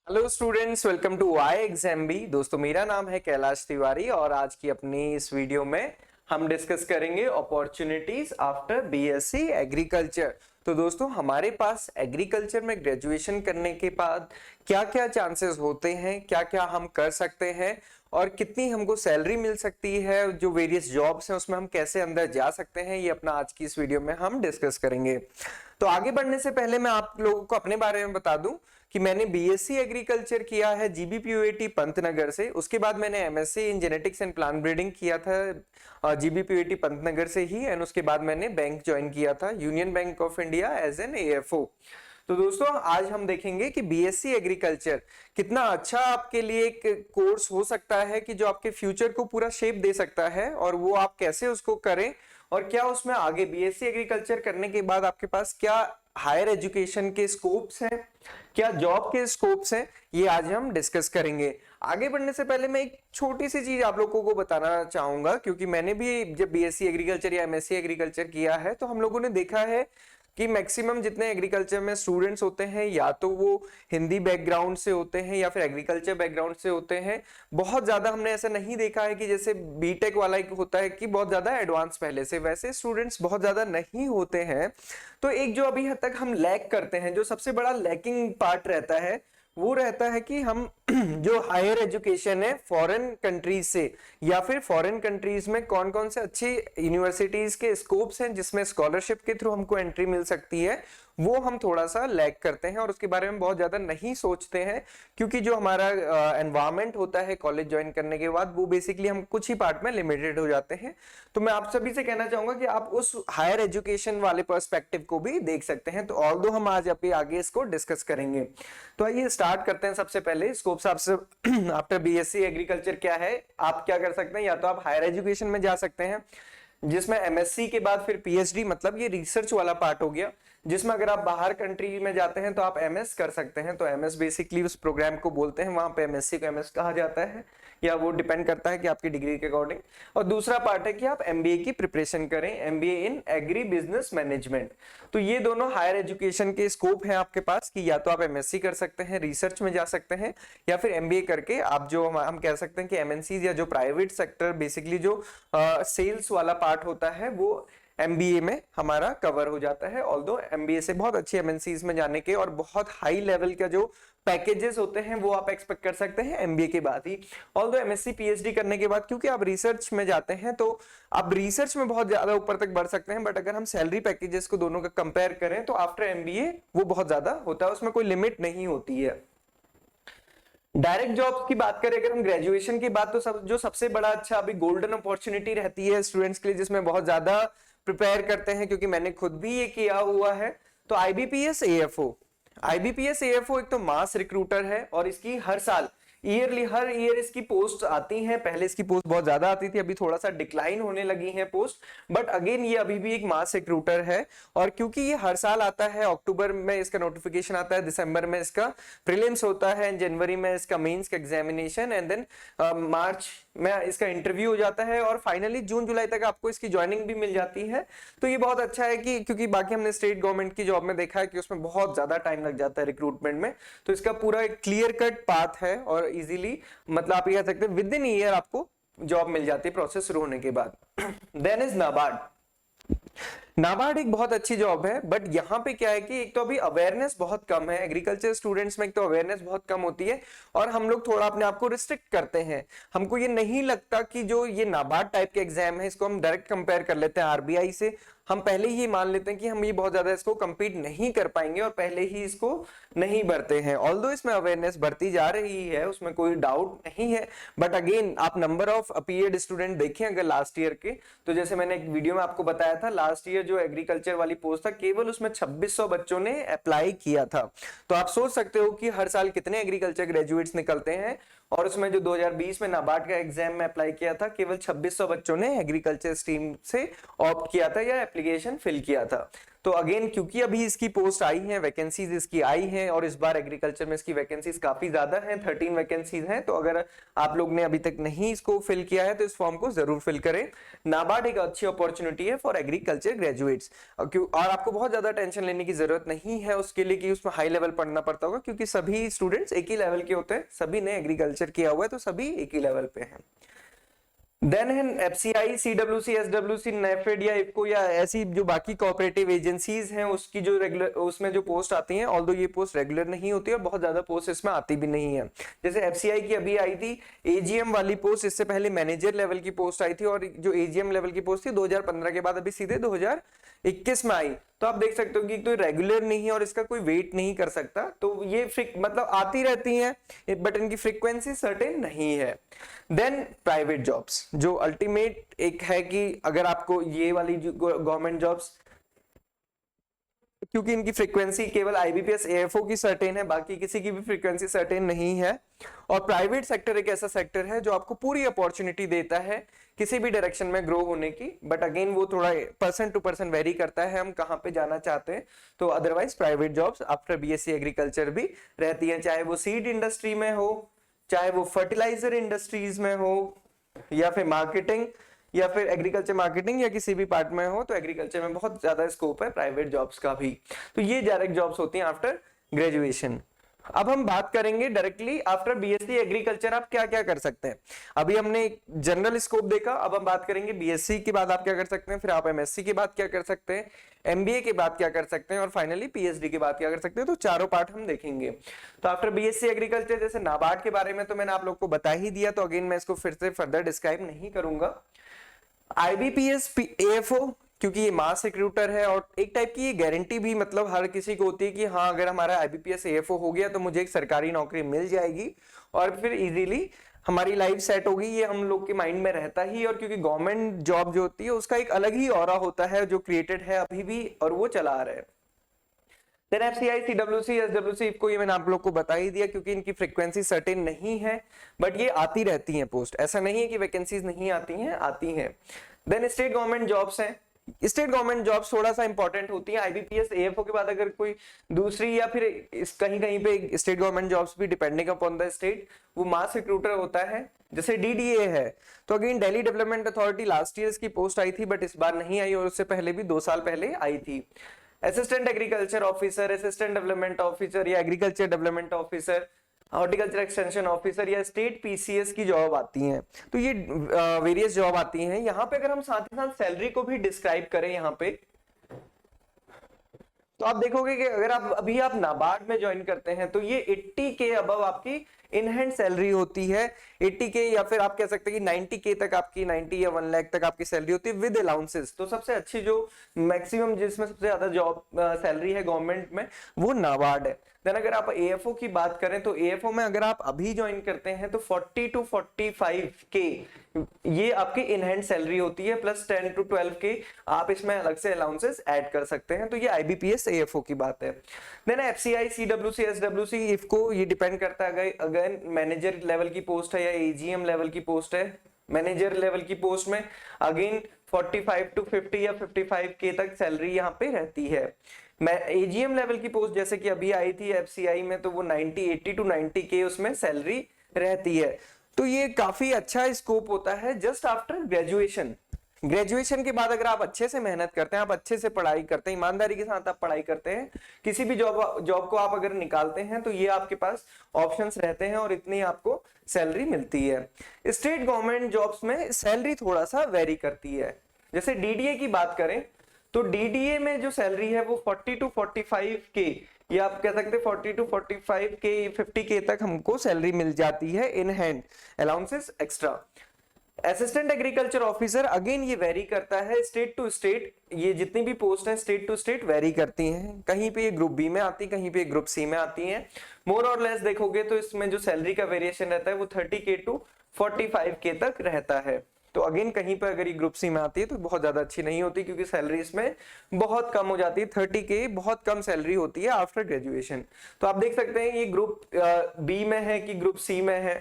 Hello students, welcome to Y exam B. दोस्तों, मेरा नाम है कैलाश तिवारी और आज की अपनी इस वीडियो में हम डिस्कस करेंगे अपॉर्चुनिटीज आफ्टर बीएससी एग्रीकल्चर। तो दोस्तों, हमारे पास एग्रीकल्चर में ग्रेजुएशन करने के बाद क्या क्या चांसेस होते हैं, क्या क्या हम कर सकते हैं और कितनी हमको सैलरी मिल सकती है, जो वेरियस जॉब्स हैं उसमें हम कैसे अंदर जा सकते हैं, ये अपना आज की इस वीडियो में हम डिस्कस करेंगे। तो आगे बढ़ने से पहले मैं आप लोगों को अपने बारे में बता दूं कि मैंने बीएससी एग्रीकल्चर किया है जीबीपीयूएटी पंतनगर से। उसके बाद मैंने MSc in genetics and plant breeding किया था जीबीपीयूएटी पंतनगर से ही, एंड उसके बाद मैंने बैंक ज्वाइन किया था Union Bank of India as an AFO. तो दोस्तों, आज हम देखेंगे कि बीएससी एग्रीकल्चर कितना अच्छा आपके लिए एक कोर्स हो सकता है कि जो आपके फ्यूचर को पूरा शेप दे सकता है, और वो आप कैसे उसको करें और क्या उसमें आगे बीएससी एग्रीकल्चर करने के बाद आपके पास क्या हायर एजुकेशन के स्कोप्स हैं, क्या जॉब के स्कोप्स हैं, ये आज हम डिस्कस करेंगे। आगे बढ़ने से पहले मैं एक छोटी सी चीज आप लोगों को बताना चाहूंगा, क्योंकि मैंने भी जब बीएससी एग्रीकल्चर या एमएससी एग्रीकल्चर किया है तो हम लोगों ने देखा है कि मैक्सिमम जितने एग्रीकल्चर में स्टूडेंट्स होते हैं या तो वो हिंदी बैकग्राउंड से होते हैं या फिर एग्रीकल्चर बैकग्राउंड से होते हैं। बहुत ज्यादा हमने ऐसा नहीं देखा है कि जैसे बीटेक वाला एक होता है कि बहुत ज्यादा एडवांस पहले से, वैसे स्टूडेंट्स बहुत ज्यादा नहीं होते हैं। तो एक जो अभी हद तक हम लैक करते हैं, जो सबसे बड़ा लैकिंग पार्ट रहता है, वो रहता है कि हम जो हायर एजुकेशन है फॉरेन कंट्रीज से या फिर फॉरेन कंट्रीज में कौन कौन से अच्छी यूनिवर्सिटीज के स्कोप्स हैं जिसमें स्कॉलरशिप के थ्रू हमको एंट्री मिल सकती है, वो हम थोड़ा सा लैक करते हैं और उसके बारे में बहुत ज्यादा नहीं सोचते हैं। क्योंकि जो हमारा एनवायरमेंट होता है कॉलेज ज्वाइन करने के बाद, वो बेसिकली हम कुछ ही पार्ट में लिमिटेड हो जाते हैं। तो मैं आप सभी से कहना चाहूंगा कि आप उस हायर एजुकेशन वाले पर्सपेक्टिव को भी देख सकते हैं। तो ऑल्दो हम आज अभी आगे इसको डिस्कस करेंगे। तो आइए स्टार्ट करते हैं। सबसे पहले स्कोप्स आपसे आफ्टर बीएससी एग्रीकल्चर क्या है, आप क्या कर सकते हैं। या तो आप हायर एजुकेशन में जा सकते हैं, जिसमें एमएससी के बाद फिर पीएचडी, मतलब ये रिसर्च वाला पार्ट हो गया, जिसमें अगर आप बाहर कंट्री में जाते हैं तो आप एमएस कर सकते हैं। तो एमएस बेसिकली उस प्रोग्राम को बोलते हैं, वहां पे एमएससी को एमएस कहा जाता है, या वो डिपेंड करता है कि आपकी डिग्री के अकॉर्डिंग। और दूसरा पार्ट है कि आप एमबीए की प्रिपरेशन करें, MBA in agree business management. तो ये दोनों हायर एजुकेशन के स्कोप है आपके पास कि या तो आप एमएससी कर सकते हैं, रिसर्च में जा सकते हैं, या फिर एमबीए करके आप जो हम कह सकते हैं कि एमएनसीज या जो प्राइवेट सेक्टर बेसिकली जो सेल्स वाला पार्ट होता है वो एमबीए में हमारा कवर हो जाता है। ऑल्दो एमबीए से बहुत अच्छी एमएनसीज में जाने के और बहुत हाई लेवल का जो पैकेजेस होते हैं वो आप एक्सपेक्ट कर सकते हैं एमबीए के बाद ही। ऑल्दो एमएससी पीएचडी करने के बाद क्योंकि आप रिसर्च में जाते हैं तो आप रिसर्च में बहुत ज्यादा ऊपर तक बढ़ सकते हैं, बट अगर हम सैलरी पैकेजेस को दोनों का कंपेयर करें तो आफ्टर एमबीए वो बहुत ज्यादा होता है, उसमें कोई लिमिट नहीं होती है। डायरेक्ट जॉब्स की बात करें अगर हम ग्रेजुएशन की बात, तो जो सबसे बड़ा अच्छा अभी गोल्डन अपॉर्चुनिटी रहती है स्टूडेंट्स के लिए, जिसमें बहुत ज्यादा प्रिपेयर करते हैं, क्योंकि मैंने खुद भी ये किया हुआ है, तो आईबीपीएस एएफओ। आईबीपीएस एएफओ एक तो मास रिक्रूटर है और इसकी हर साल हर ईयर इसकी पोस्ट आती हैं। पहले इसकी पोस्ट बहुत ज्यादा आती थी, अभी थोड़ा सा डिक्लाइन होने लगी है पोस्ट, बट अगेन ये अभी भी एक मास रिक्रूटर है। और क्योंकि ये हर साल आता है, अक्टूबर में इसका नोटिफिकेशन आता है, दिसंबर में इसका प्रीलिम्स होता है, जनवरी में इसका मेंस का एग्जामिनेशन, एंड देन मार्च में इसका इंटरव्यू हो जाता है, और फाइनली जून जुलाई तक आपको इसकी ज्वाइनिंग भी मिल जाती है। तो ये बहुत अच्छा है कि क्योंकि बाकी हमने स्टेट गवर्नमेंट की जॉब में देखा है कि उसमें बहुत ज्यादा टाइम लग जाता है रिक्रूटमेंट में, तो इसका पूरा एक क्लियर कट पाथ है और इजीली, मतलब आप ये कह सकते हैं विद इन ईयर आपको जॉब मिल जाती है प्रोसेस शुरू होने के बाद। Then is NABARD. नाबार्ड एक बहुत अच्छी जॉब है, बट यहाँ पे क्या है कि एक तो अभी अवेयरनेस बहुत कम है एग्रीकल्चर स्टूडेंट्स में, एक तो अवेयरनेस बहुत कम होती है और हम लोग थोड़ा अपने आप को रिस्ट्रिक्ट करते हैं। हमको ये नहीं लगता कि जो ये नाबार्ड टाइप के एग्जाम है इसको हम डायरेक्ट कंपेयर कर लेते हैं आरबीआई से, हम पहले ही मान लेते हैं कि हम ये बहुत ज्यादा इसको compete नहीं कर पाएंगे और पहले ही इसको नहीं भरते हैं। ऑल्दो इसमें अवेयरनेस बढ़ती जा रही है, उसमें कोई डाउट नहीं है, बट अगेन आप नंबर ऑफ अपीयर्ड स्टूडेंट देखें अगर लास्ट ईयर के, तो जैसे मैंने एक वीडियो में आपको बताया था, लास्ट ईयर जो एग्रीकल्चर वाली पोस्ट था केवल उसमें 2600 बच्चों ने अप्लाई किया था। तो आप सोच सकते हो कि हर साल कितने एग्रीकल्चर ग्रेजुएट्स निकलते हैं, और उसमें जो 2020 में नाबार्ड का एग्जाम में अप्लाई किया था केवल 2600 बच्चों ने एग्रीकल्चर स्ट्रीम से ऑप्ट किया था या एप्लीकेशन फिल किया था। तो अगेन क्योंकि अभी इसकी पोस्ट आई है, वैकेंसीज इसकी आई हैं और इस बार एग्रीकल्चर में इसकी वैकेंसीज काफी ज्यादा हैं, 13 वैकेंसीज हैं। तो अगर आप लोग ने अभी तक नहीं इसको फिल किया है तो इस फॉर्म को जरूर फिल करें। नाबार्ड एक अच्छी अपॉर्चुनिटी है फॉर एग्रीकल्चर ग्रेजुएट्स, और आपको बहुत ज्यादा टेंशन लेने की जरूरत नहीं है उसके लिए कि उसमें हाई लेवल पढ़ना पड़ता होगा, क्योंकि सभी स्टूडेंट्स एक ही लेवल के होते हैं, सभी ने एग्रीकल्चर किया हुआ है तो सभी एक ही लेवल पे हैं। देन है एफसीआई, सीडब्ल्यूसी, एसडब्ल्यूसी, नेफेड या इफको या ऐसी जो बाकी कोऑपरेटिव एजेंसीज हैं उसकी जो रेगुलर उसमें जो पोस्ट आती हैं, ऑल्दो ये पोस्ट रेगुलर नहीं होती और बहुत ज्यादा पोस्ट इसमें आती भी नहीं है। जैसे एफसीआई की अभी आई थी एजीएम वाली पोस्ट, इससे पहले मैनेजर लेवल की पोस्ट आई थी और जो एजीएम लेवल की पोस्ट थी 2015 के बाद अभी सीधे 2021 में आई। तो आप देख सकते हो कि तो रेगुलर नहीं है और इसका कोई वेट नहीं कर सकता, तो ये मतलब आती रहती हैं बट इनकी फ्रीक्वेंसी सर्टेन नहीं है। देन प्राइवेट जॉब्स, जो अल्टीमेट एक है कि अगर आपको ये वाली गवर्नमेंट जॉब्स, क्योंकि इनकी फ्रीक्वेंसी केवल आईबीपीएस एएफओ की सर्टेन है, बाकी किसी की भी फ्रीक्वेंसी सर्टेन नहीं है। और प्राइवेट सेक्टर एक ऐसा सेक्टर है जो आपको पूरी अपॉर्चुनिटी देता है किसी भी डायरेक्शन में ग्रो होने की, बट अगेन वो थोड़ा पर्सन टू पर्सन वेरी करता है हम कहां पे जाना चाहते हैं। तो otherwise private jobs after BSc agriculture भी रहती हैं, चाहे वो सीड इंडस्ट्री में हो, चाहे वो फर्टिलाइजर इंडस्ट्रीज में हो, या फिर मार्केटिंग, या फिर एग्रीकल्चर मार्केटिंग, या किसी भी पार्ट में हो। तो एग्रीकल्चर में बहुत ज्यादा स्कोप है प्राइवेट जॉब्स का भी। तो ये डायरेक्ट जॉब्स होती हैं आफ्टर ग्रेजुएशन। अब हम बात करेंगे डायरेक्टली आफ्टर बीएससी एग्रीकल्चर आप क्या क्या कर सकते हैं। अभी हमने जनरल स्कोप देखा, अब हम बात करेंगे बीएससी के बाद आप क्या कर सकते हैं, फिर आप एमएससी के बाद क्या कर सकते हैं, एमबीए के बाद क्या कर सकते हैं, और फाइनली पीएचडी के बाद क्या कर सकते हैं। तो चारों पार्ट हम देखेंगे। तो आफ्टर बीएससी एग्रीकल्चर, जैसे नाबार्ड के बारे में तो मैंने आप लोग को बता ही दिया, तो अगेन मैं इसको फिर से फर्दर डिस्क्राइब नहीं करूंगा। आईबीपीएस एएफओ, क्योंकि ये मास रिक्रूटर है और एक टाइप की ये गारंटी भी मतलब हर किसी को होती है कि हाँ अगर हमारा आईबीपीएस एएफओ हो गया तो मुझे एक सरकारी नौकरी मिल जाएगी और फिर इजीली हमारी लाइफ सेट होगी, ये हम लोग के माइंड में रहता ही। और क्योंकि गवर्नमेंट जॉब जो होती है उसका एक अलग ही ऑरा होता है जो क्रिएटेड है अभी भी और वो चला आ रहा है। देन एफसीआई, सीडब्ल्यूसी, एसडब्ल्यूसी को ये मैंने आप लोग को बता ही दिया, क्योंकि इनकी फ्रीक्वेंसी सर्टेन नहीं है बट ये आती रहती हैं पोस्ट, ऐसा नहीं है कि वैकेंसीज नहीं आती हैं, आती हैं। देन स्टेट गवर्नमेंट जॉब्स हैं, स्टेट गवर्नमेंट जॉब्स थोड़ा सा इंपॉर्टेंट होती है। आईबीपीएस एएफओ के बाद अगर कोई दूसरी या फिर कहीं कहीं पे स्टेट गवर्नमेंट जॉब्स भी डिपेंडिंग अपॉन द स्टेट, वो मास रिक्रूटर होता है। जैसे डीडीए है, तो again Delhi development authority last year की पोस्ट आई थी बट इस बार नहीं आई, और उससे पहले भी 2 साल पहले आई थी। Assistant agriculture officer, assistant development officer या agriculture development officer, horticulture extension officer या स्टेट पीसीएस की जॉब आती हैं। तो ये वेरियस जॉब आती हैं। यहाँ पे अगर हम साथ ही साथ सैलरी को भी डिस्क्राइब करें यहाँ पे, तो आप देखोगे कि अगर आप नाबार्ड में ज्वाइन करते हैं तो ये 80 के अबव आपकी इन हैंड सैलरी होती है। 80 के या फिर आप कह सकते हैं कि 90 के तक आपकी 90 या 1 लाख तक आपकी सैलरी होती है विद अलाउंसेस। तो सबसे अच्छी जो मैक्सिमम जिसमें सबसे ज्यादा जॉब सैलरी है गवर्नमेंट में वो नाबार्ड है। देन अगर आप एएफओ की बात करें तो एएफओ में अगर आप अभी ज्वाइन करते हैं तो 40 to 45 के ये आपकी इन हैंड सैलरी होती है, प्लस 10 to 12 के आप इसमें अलग से अलाउंसेस ऐड कर सकते हैं। तो ये आईबीपीएस एएफओ की बात है। Then FCI, CWC, SWC, IFFCO, ये डिपेंड करता है अगर मैनेजर लेवल की पोस्ट है या एजीएम लेवल की पोस्ट है। मैनेजर लेवल की पोस्ट में अगेन 45 to 50 या 55 के तक सैलरी यहाँ पे रहती है। एजीएम लेवल की पोस्ट जैसे कि अभी आई थी एफसीआई में, तो वो 80 to 90 के उसमें सैलरी रहती है। तो ये काफी अच्छा स्कोप होता है जस्ट आफ्टर ग्रेजुएशन। ग्रेजुएशन के बाद अगर आप अच्छे से मेहनत करते हैं, आप अच्छे से पढ़ाई करते हैं, ईमानदारी के साथ आप पढ़ाई करते हैं, किसी भी जॉब को आप अगर निकालते हैं तो ये आपके पास ऑप्शंस रहते हैं और इतनी आपको सैलरी मिलती है। स्टेट गवर्नमेंट जॉब्स में सैलरी थोड़ा सा वेरी करती है। जैसे डीडीए की बात करें तो डीडीए में जो सैलरी है वो 40 to 45 के, या आप कह सकते हैं 40 to 45 के, 50 के तक हमको सैलरी मिल जाती है in hand, allowances extra. Assistant agriculture officer again ये वेरी करता है स्टेट टू स्टेट, ये जितनी भी पोस्ट है स्टेट टू स्टेट वेरी करती हैं। कहीं पे ये ग्रुप बी में आती है, कहीं पे ग्रुप सी में आती हैं। मोर और लेस देखोगे तो इसमें जो सैलरी का वेरिएशन रहता है वो 30K to 45K तक रहता है। तो अगेन कहीं पर अगर ये ग्रुप सी में आती है तो बहुत ज्यादा अच्छी नहीं होती, क्योंकि सैलरी इसमें बहुत कम हो जाती है। 30K बहुत कम सैलरी होती है आफ्टर ग्रेजुएशन। तो आप देख सकते हैं ये ग्रुप बी में है कि ग्रुप सी में है।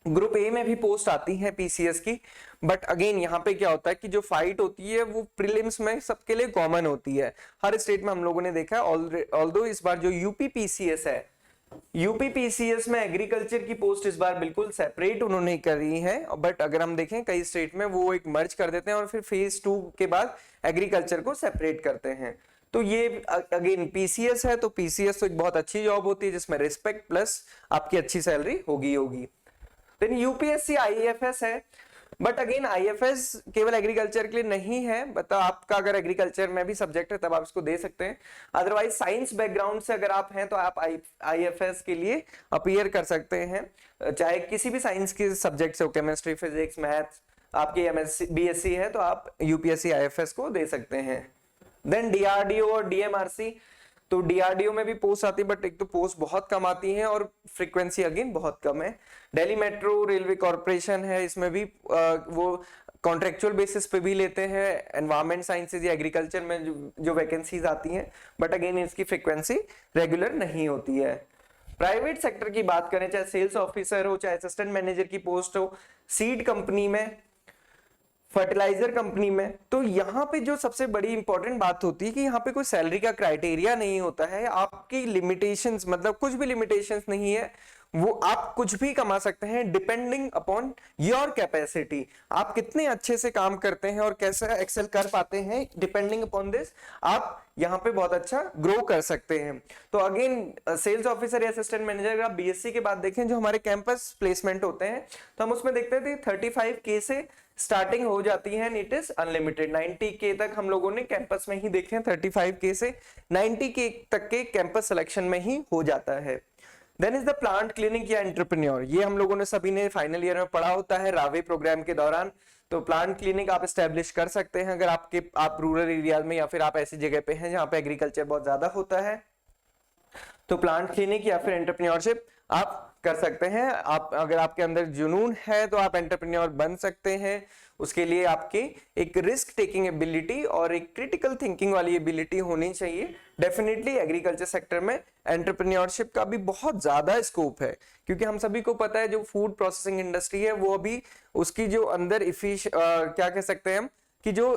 ग्रुप ए में भी पोस्ट आती है पीसीएस की, बट अगेन यहाँ पे क्या होता है कि जो फाइट होती है वो प्रीलिम्स में सबके लिए कॉमन होती है, हर स्टेट में हम लोगों ने देखा है। ऑल्दो इस बार जो यूपी पीसीएस है, यूपी पीसीएस में एग्रीकल्चर की पोस्ट इस बार बिल्कुल सेपरेट उन्होंने करी है, बट अगर हम देखें कई स्टेट में वो एक मर्ज कर देते हैं और फिर फेज 2 के बाद एग्रीकल्चर को सेपरेट करते हैं। तो ये अगेन पीसीएस है, तो पीसीएस तो एक बहुत अच्छी जॉब होती है जिसमें रिस्पेक्ट प्लस आपकी अच्छी सैलरी होगी। देन यूपीएससी आईएफएस है, बट अगेन आईएफएस केवल एग्रीकल्चर के लिए नहीं है, मतलब आपका अगर एग्रीकल्चर में भी सब्जेक्ट है तब आप इसको दे सकते हैं, अदरवाइज साइंस बैकग्राउंड से अगर आप हैं तो आप आईएफएस के लिए अपीयर कर सकते हैं, चाहे किसी भी साइंस के सब्जेक्ट से हो, केमिस्ट्री, फिजिक्स, मैथ्स, आपकी एमएससी बीएससी है तो आप यूपीएससी आईएफएस को दे सकते हैं। देन डीआरडीओ और डीएमआरसी, तो डीआरडीओ में भी पोस्ट आती है, बट एक तो पोस्ट बहुत कम आती है और फ्रीक्वेंसी अगेन बहुत कम है। दिल्ली मेट्रो रेलवे कॉर्पोरेशन है, इसमें भी वो कॉन्ट्रेक्चुअल बेसिस पे भी लेते हैं एनवायरमेंट साइंसेज या एग्रीकल्चर में जो वैकेंसीज आती हैं, बट अगेन इसकी फ्रीक्वेंसी रेगुलर नहीं होती है। प्राइवेट सेक्टर की बात करें, चाहे सेल्स ऑफिसर हो, चाहे असिस्टेंट मैनेजर की पोस्ट हो, सीड कंपनी में, फर्टिलाइजर कंपनी में, तो यहाँ पे जो सबसे बड़ी इंपॉर्टेंट बात होती है कि यहाँ पे कोई सैलरी का क्राइटेरिया नहीं होता है, आपकी लिमिटेशंस, मतलब कुछ भी लिमिटेशंस नहीं है, वो आप कुछ भी कमा सकते हैं डिपेंडिंग अपॉन योर कैपेसिटी, आप कितने अच्छे से काम करते हैं और कैसे एक्सेल कर पाते हैं, डिपेंडिंग अपॉन दिस आप यहाँ पे बहुत अच्छा ग्रो कर सकते हैं। तो अगेन सेल्स ऑफिसर या असिस्टेंट मैनेजर, अगर आप बीएससी के बाद देखें जो हमारे कैंपस प्लेसमेंट होते हैं तो हम उसमें देखते थे 35K से स्टार्टिंग हो जाती है, इट इज अनलिमिटेड। 90K तक हम लोगों ने कैंपस में ही देखे हैं, 35K से 90K तक के कैंपस सिलेक्शन में ही हो जाता है। Then is the plant clinic या एंटरप्रेन्योर, ये हम लोगों ने सभी ने फाइनल ईयर में पढ़ा होता है रावे प्रोग्राम के दौरान। तो प्लांट क्लिनिक आप एस्टेब्लिश कर सकते हैं अगर आप रूरल एरिया में या फिर आप ऐसी जगह पे हैं जहां पे एग्रीकल्चर बहुत ज्यादा होता है, तो प्लांट क्लिनिक या फिर एंटरप्रेन्योरशिप आप कर सकते हैं। आप अगर आपके अंदर जुनून है तो आप एंटरप्रेन्योर बन सकते हैं, उसके लिए आपकी एक रिस्क टेकिंग एबिलिटी और एक क्रिटिकल थिंकिंग वाली एबिलिटी होनी चाहिए। डेफिनेटली एग्रीकल्चर सेक्टर में एंटरप्रेन्योरशिप का भी बहुत ज्यादा स्कोप है, क्योंकि हम सभी को पता है जो फूड प्रोसेसिंग इंडस्ट्री है वो अभी उसकी जो अंदर क्या कह सकते हैं हम कि जो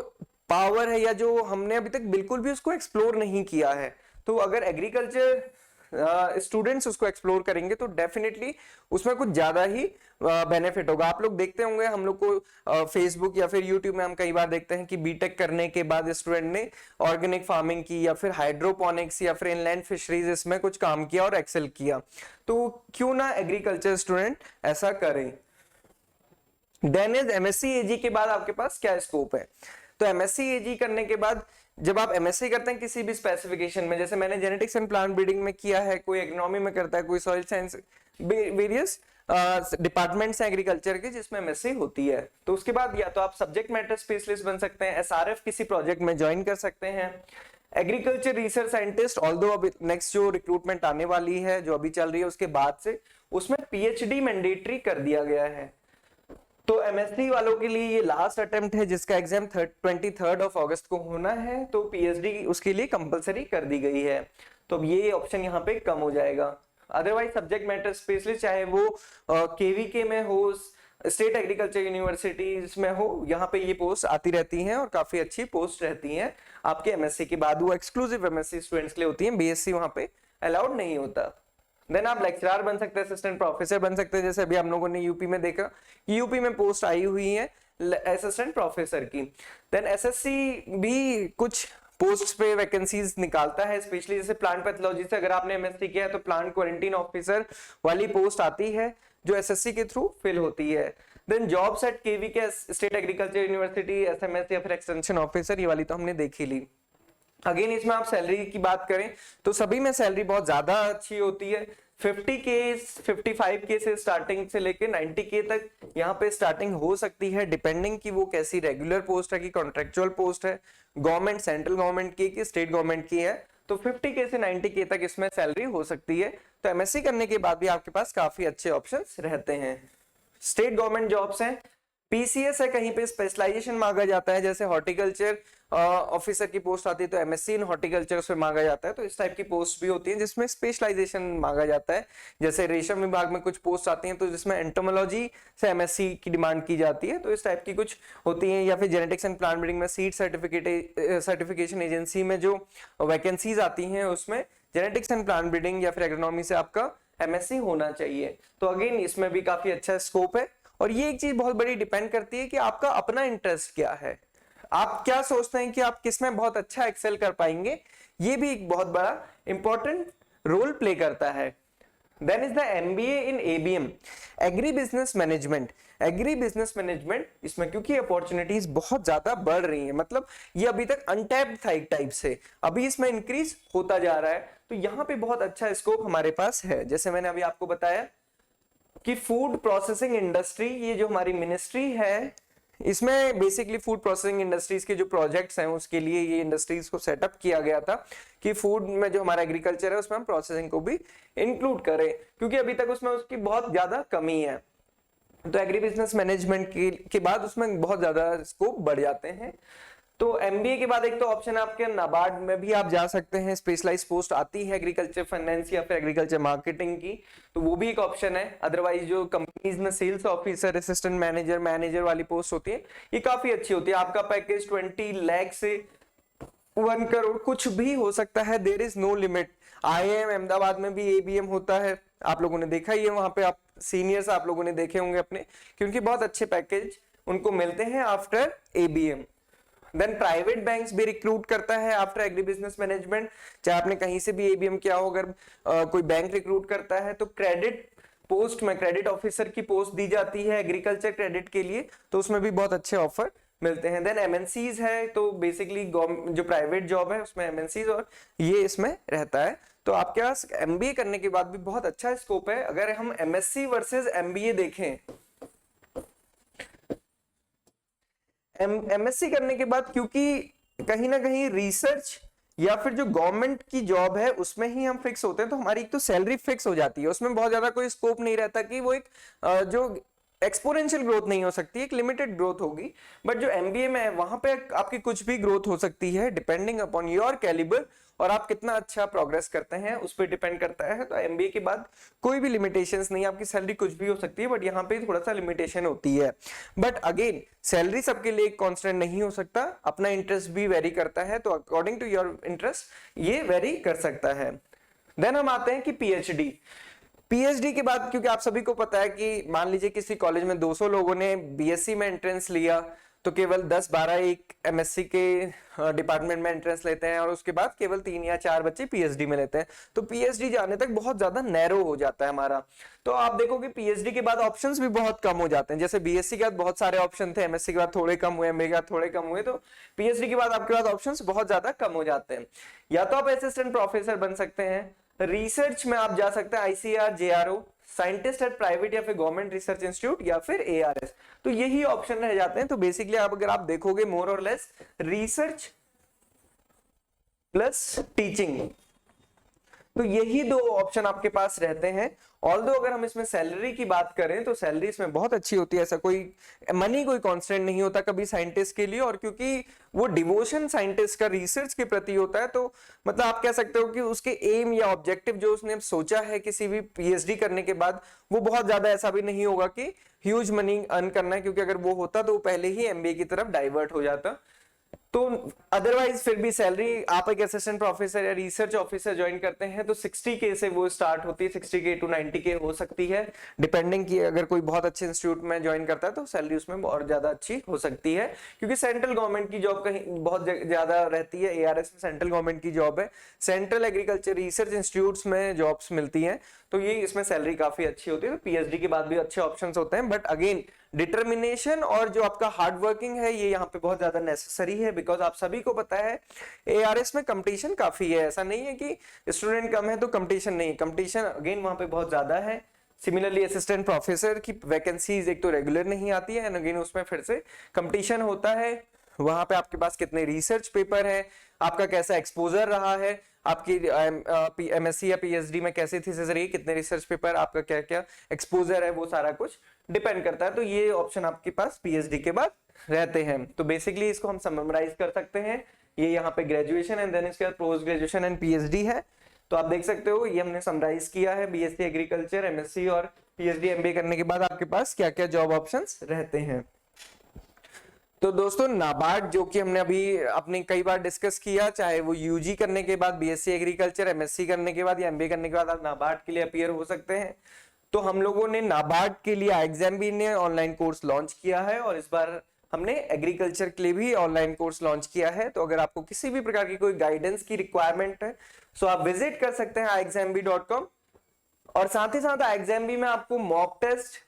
पावर है या जो हमने अभी तक बिल्कुल भी उसको एक्सप्लोर नहीं किया है, तो अगर एग्रीकल्चर स्टूडेंट्स उसको एक्सप्लोर करेंगे तो डेफिनेटली उसमें कुछ ज्यादा ही बेनिफिट होगा। आप लोग देखते होंगे, हम लोग को फेसबुक या फिर यूट्यूब में हम कई बार देखते हैं कि बीटेक करने के बाद स्टूडेंट ने ऑर्गेनिक फार्मिंग की या फिर हाइड्रोपोनिक्स या फिर इनलैंड फिशरीज इसमें कुछ काम किया और एक्सेल किया, तो क्यों ना एग्रीकल्चर स्टूडेंट ऐसा करें। देन इज एमएससी एजी के बाद आपके पास क्या स्कोप है, तो एमएससी एजी करने के बाद जब आप एमएससी करते हैं किसी भी स्पेसिफिकेशन में, जैसे मैंने जेनेटिक्स एंड प्लांट ब्रीडिंग में किया है, कोई एग्रोनॉमी में करता है, कोई सॉइल साइंस, वेरियस डिपार्टमेंट्स हैं एग्रीकल्चर के जिसमें एमएससी होती है, तो उसके बाद या तो आप सब्जेक्ट मैटर स्पेशलिस्ट बन सकते हैं, एसआरएफ किसी प्रोजेक्ट में ज्वाइन कर सकते हैं, एग्रीकल्चर रिसर्च साइंटिस्ट, ऑल्दो अभी नेक्स्ट जो रिक्रूटमेंट आने वाली है जो अभी चल रही है उसके बाद से उसमें पीएचडी मैंडेटरी कर दिया गया है। तो एमएससी वालों के लिए ये लास्ट अटेम्प्ट है जिसका एग्जाम 23 अगस्त को होना है, तो पीएचडी उसके लिए कंपलसरी कर दी गई है, तो अब ये ऑप्शन यहाँ पे कम हो जाएगा। अदरवाइज सब्जेक्ट मैटर स्पेशलिस्ट चाहे वो केवीके में हो, स्टेट एग्रीकल्चर यूनिवर्सिटीज में हो, यहाँ पे ये पोस्ट आती रहती हैं और काफी अच्छी पोस्ट रहती हैं आपके एमएससी के बाद, वो एक्सक्लूसिव एमएससी स्टूडेंट्स के लिए होती है, बीएससी वहाँ पे अलाउड नहीं होता। देन आप लेक्चरर बन सकते हैं, असिस्टेंट प्रोफेसर बन सकते हैं, जैसे अभी हम लोगों ने यूपी में देखा, यूपी में पोस्ट आई हुई है असिस्टेंट प्रोफेसर की। देन एसएससी भी कुछ पोस्ट पे वैकेंसीज निकालता है, स्पेशली जैसे प्लांट पैथोलॉजी से अगर आपने एमएससी किया है तो प्लांट क्वारंटीन ऑफिसर वाली पोस्ट आती है जो एसएससी के थ्रू फिल होती है। Then jobs at KVK, state agriculture university, SMS या फिर एक्सटेंशन ऑफिसर, ये वाली तो हमने देखी ली। अगेन इसमें आप सैलरी की बात करें तो सभी में सैलरी बहुत ज्यादा अच्छी होती है, 50K 55K से स्टार्टिंग से लेके 90K तक यहाँ पे स्टार्टिंग हो सकती है, डिपेंडिंग कि वो कैसी रेगुलर पोस्ट है कि कॉन्ट्रेक्चुअल पोस्ट है, गवर्नमेंट सेंट्रल गवर्नमेंट की कि स्टेट गवर्नमेंट की है, तो 50K से 90K तक इसमें सैलरी हो सकती है। तो एमएससी करने के बाद भी आपके पास काफी अच्छे ऑप्शंस रहते हैं। स्टेट गवर्नमेंट जॉब्स हैं पीसीएस है, कहीं पे स्पेशलाइजेशन मांगा जाता है, जैसे हॉर्टिकल्चर ऑफिसर की पोस्ट आती है तो एमएससी इन हॉर्टिकल्चर उसमें मांगा जाता है। तो इस टाइप की पोस्ट भी होती है जिसमें स्पेशलाइजेशन मांगा जाता है। जैसे रेशम विभाग में कुछ पोस्ट आती हैं तो जिसमें एंटोमोलॉजी से एमएससी की डिमांड की जाती है, तो इस टाइप की कुछ होती हैं। या फिर जेनेटिक्स एंड प्लांट ब्रीडिंग में सीड सर्टिफिकेशन एजेंसी में जो वैकेंसीज आती हैं उसमें जेनेटिक्स एंड प्लांट ब्रीडिंग या फिर एग्रोनॉमी से आपका एमएससी होना चाहिए। तो अगेन इसमें भी काफी अच्छा स्कोप है। और ये एक चीज बहुत बड़ी डिपेंड करती है कि आपका अपना इंटरेस्ट क्या है, आप क्या सोचते हैं कि आप किसमें बहुत अच्छा एक्सेल कर पाएंगे, ये भी एक बहुत बड़ा इंपॉर्टेंट रोल प्ले करता है। Then is the MBA in ABM, agri business management. Agri business management, इसमें क्योंकि अपॉर्चुनिटीज बहुत ज्यादा बढ़ रही है, मतलब ये अभी तक अनटैप्ड था एक टाइप से, अभी इसमें इंक्रीज होता जा रहा है, तो यहाँ पे बहुत अच्छा स्कोप हमारे पास है। जैसे मैंने अभी आपको बताया कि फूड प्रोसेसिंग इंडस्ट्री, ये जो हमारी मिनिस्ट्री है, इसमें बेसिकली फूड प्रोसेसिंग इंडस्ट्रीज के जो प्रोजेक्ट्स हैं उसके लिए ये इंडस्ट्रीज को सेटअप किया गया था कि फूड में जो हमारा एग्रीकल्चर है उसमें हम प्रोसेसिंग को भी इंक्लूड करें, क्योंकि अभी तक उसमें उसकी बहुत ज्यादा कमी है। तो एग्री बिजनेस मैनेजमेंट के बाद उसमें बहुत ज्यादा स्कोप बढ़ जाते हैं। तो एमबीए के बाद एक तो ऑप्शन है आपके नाबार्ड में भी आप जा सकते हैं, स्पेशलाइज पोस्ट आती है एग्रीकल्चर फाइनेंस या फिर एग्रीकल्चर मार्केटिंग की, तो वो भी एक ऑप्शन है। अदरवाइज जो कंपनीज में sales officer, assistant manager, manager वाली पोस्ट होती है, ये काफी अच्छी होती है। आपका पैकेज 20 लाख से 1 करोड़ कुछ भी हो सकता है, there is no limit. IIM Ahmedabad में भी एबीएम होता है, आप लोगों ने देखा ही है, वहां पे आप सीनियर्स आप लोगों ने देखे होंगे अपने, क्योंकि बहुत अच्छे पैकेज उनको मिलते हैं after ABM. Then private banks भी रिक्रूट करता है आफ्टर एग्री बिजनेस मैनेजमेंट, चाहे आपने कहीं से भी एबीएम किया हो, अगर कोई बैंक रिक्रूट करता है तो क्रेडिट पोस्ट में क्रेडिट ऑफिसर की पोस्ट दी जाती है एग्रीकल्चर क्रेडिट के लिए, तो उसमें भी बहुत अच्छे ऑफर मिलते हैं। देन एमएनसीज है, तो बेसिकली जो प्राइवेट जॉब है उसमें एमएनसीज और ये इसमें रहता है। तो आपके पास एमबीए करने के बाद भी बहुत अच्छा स्कोप है। अगर हम एमएससी वर्सेस एमबीए देखें, एमएससी करने के बाद क्योंकि कहीं ना कहीं रिसर्च या फिर जो गवर्नमेंट की जॉब है उसमें ही हम फिक्स होते हैं, तो हमारी एक तो सैलरी फिक्स हो जाती है, उसमें बहुत ज्यादा कोई स्कोप नहीं रहता कि वो एक जो एक्सपोनेंशियल ग्रोथ नहीं हो सकती, एक लिमिटेड ग्रोथ होगी। बट जो एमबीए में है वहां पे आपकी कुछ भी ग्रोथ हो सकती है डिपेंडिंग अपॉन योर कैलिबर, और आप कितना अच्छा प्रोग्रेस करते हैं उस पर डिपेंड करता है। तो एमबीए के बाद कोई भी लिमिटेशंस नहीं, आपकी सैलरी कुछ भी हो सकती है, बट यहाँ पे थोड़ा सा लिमिटेशन होती है। बट अगेन सैलरी सबके लिए कांस्टेंट नहीं हो सकता, अपना इंटरेस्ट भी वेरी करता है, तो अकॉर्डिंग टू योर इंटरेस्ट ये वेरी कर सकता है। देन हम आते हैं कि पीएचडी के बाद, क्योंकि आप सभी को पता है कि मान लीजिए किसी कॉलेज में 200 लोगों ने बीएससी में एंट्रेंस लिया, तो केवल 10-12 एक एमएससी के डिपार्टमेंट में एंट्रेंस लेते हैं, और उसके बाद केवल 3 या 4 बच्चे पीएचडी में लेते हैं। तो पीएचडी जाने तक बहुत ज्यादा नैरो हो जाता है हमारा। तो आप देखोगे पीएचडी के बाद ऑप्शंस भी बहुत कम हो जाते हैं। जैसे बीएससी के बाद बहुत सारे ऑप्शन थे, एमएससी के बाद थोड़े कम हुए, एमए के बाद थोड़े कम हुए, तो पीएचडी के बाद आपके पास ऑप्शंस बहुत ज्यादा कम हो जाते हैं। या तो आप असिस्टेंट प्रोफेसर बन सकते हैं, रिसर्च में आप जा सकते हैं आईसीआर, जेआरओ, साइंटिस्ट एट प्राइवेट या फिर गवर्नमेंट रिसर्च इंस्टीट्यूट या फिर एआरएस, तो यही ऑप्शन रह जाते हैं। तो बेसिकली आप अगर आप देखोगे मोर और लेस रिसर्च प्लस टीचिंग, तो यही 2 ऑप्शन आपके पास रहते हैं। ऑल्दो अगर हम इसमें सैलरी की बात करें तो सैलरी इसमें बहुत अच्छी होती है, ऐसा कोई मनी कोई कांस्टेंट नहीं होता कभी साइंटिस्ट के लिए, और क्योंकि वो डिवोशन साइंटिस्ट का रिसर्च के प्रति होता है, तो मतलब आप कह सकते हो कि उसके एम या ऑब्जेक्टिव जो उसने सोचा है किसी भी पीएचडी करने के बाद, वो बहुत ज्यादा ऐसा भी नहीं होगा कि ह्यूज मनी अर्न करना है, क्योंकि अगर वो होता तो वो पहले ही एमबीए की तरफ डाइवर्ट हो जाता। तो अदरवाइज फिर भी सैलरी आप एक असिस्टेंट प्रोफेसर या रिसर्च ऑफिसर ज्वाइन करते हैं तो 60K से वो स्टार्ट होती है, 60K to 90K हो सकती है, डिपेंडिंग कि अगर कोई बहुत अच्छे इंस्टीट्यूट में ज्वाइन करता है तो सैलरी उसमें और ज्यादा अच्छी हो सकती है, क्योंकि सेंट्रल गवर्नमेंट की जॉब कहीं बहुत ज्यादा रहती है। एआरएस में सेंट्रल गवर्नमेंट की जॉब है, सेंट्रल एग्रीकल्चर रिसर्च इंस्टीट्यूट्स में जॉब्स मिलती हैं, तो ये इसमें सैलरी काफी अच्छी होती है। तो पीएचडी के बाद भी अच्छे ऑप्शंस होते हैं, बट अगेन डिटर्मिनेशन और जो आपका हार्ड वर्किंग है ये यहाँ पे बहुत ज्यादा नेसेसरी है, बिकॉज आप सभी को पता है एआरएस में कंपटीशन काफी है। ऐसा नहीं है कि स्टूडेंट कम है तो कंपटीशन नहीं, कंपटीशन अगेन वहां पे बहुत ज्यादा है। सिमिलरली असिस्टेंट प्रोफेसर की वैकेंसीज एक तो रेगुलर नहीं आती है, एंड अगेन उसमें फिर से कंपटीशन होता है। वहां पे आपके पास कितने रिसर्च पेपर है, आपका कैसा एक्सपोजर रहा है, आपकी एमएससी या पीएचडी में कैसे थीसिस रही, कितने रिसर्च पेपर, आपका क्या क्या एक्सपोजर है, वो सारा कुछ डिपेंड करता है। तो ये ऑप्शन आपके पास पीएचडी के बाद रहते हैं। तो बेसिकली इसको हम समराइज कर सकते हैं, ये यहाँ पे ग्रेजुएशन एंड देन इसके बाद पोस्ट ग्रेजुएशन एंड पीएचडी है। तो आप देख सकते हो ये हमने समराइज किया है, बीएससी एग्रीकल्चर, एमएससी और पीएचडी एमबीए करने के बाद आपके पास क्या क्या जॉब ऑप्शंस रहते हैं। तो दोस्तों नाबार्ड जो कि हमने अभी अपने कई बार डिस्कस किया, चाहे वो यूजी करने के बाद, बीएससी एग्रीकल्चर, एमएससी करने के बाद या एमबीए करने के बाद आप नाबार्ड के लिए अपीयर हो सकते हैं। तो हम लोगों ने नाबार्ड के लिए IXMB ने ऑनलाइन कोर्स लॉन्च किया है और इस बार हमने एग्रीकल्चर के लिए भी ऑनलाइन कोर्स लॉन्च किया है। तो अगर आपको किसी भी प्रकार की कोई गाइडेंस की रिक्वायरमेंट है तो आप विजिट कर सकते हैं IXMB.com। और साथ ही साथ IXMB में आपको मॉक टेस्ट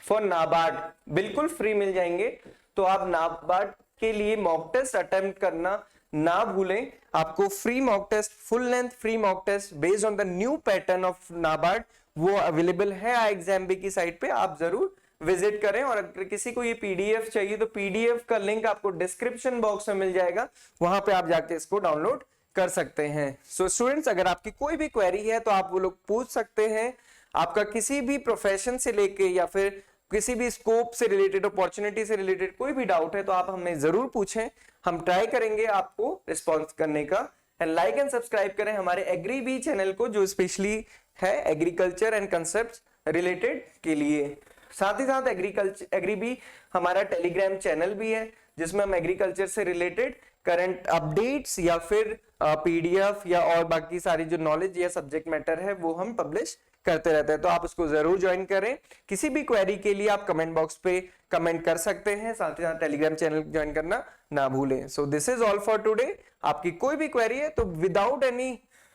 फॉर नाबार्ड बिल्कुल फ्री मिल जाएंगे। तो आप नाबार्ड के लिए मॉक टेस्ट अटेम्प्ट करना ना भूलें। आपको free mock test, full length free mock test based on the new pattern of NABARD, वो अवेलेबल है IXMB की साइट पे, आप जरूर विजिट करें। और अगर किसी को ये पीडीएफ चाहिए तो पीडीएफ का लिंक आपको डिस्क्रिप्शन बॉक्स में मिल जाएगा, वहां पे आप जाके इसको डाउनलोड कर सकते हैं। सो स्टूडेंट्स, अगर आपकी कोई भी क्वेरी है तो आप वो लोग पूछ सकते हैं। आपका किसी भी प्रोफेशन से लेके या फिर किसी भी स्कोप से रिलेटेड, अपॉर्चुनिटी से रिलेटेड कोई भी डाउट है तो आप हमें जरूर पूछें, हम ट्राई करेंगे आपको रिस्पॉन्स करने का। एंड लाइक एंड सब्सक्राइब करें हमारे एग्रीबी चैनल को, जो स्पेशली है एग्रीकल्चर एंड कंसेप्ट रिलेटेड के लिए। साथ ही साथ एग्रीबी हमारा टेलीग्राम चैनल भी है, जिसमें हम एग्रीकल्चर से रिलेटेड करंट अपडेट्स या फिर पीडीएफ या और बाकी सारी जो नॉलेज या सब्जेक्ट मैटर है वो हम पब्लिश करते रहते हैं। तो आप उसको जरूर ज्वाइन करें। किसी भी क्वेरी के लिए आप कमेंट बॉक्स पे कमेंट कर सकते हैं, साथ ही साथ टेलीग्राम चैनल ज्वाइन करना ना भूलें। So this is all for today. आपकी कोई भी क्वेरी है तो विदाउट एनी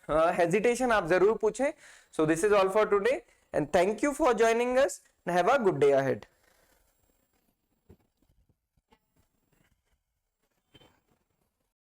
हेजिटेशन आप जरूर पूछें। So this is all for today and thank you for joining us. Have a good day ahead.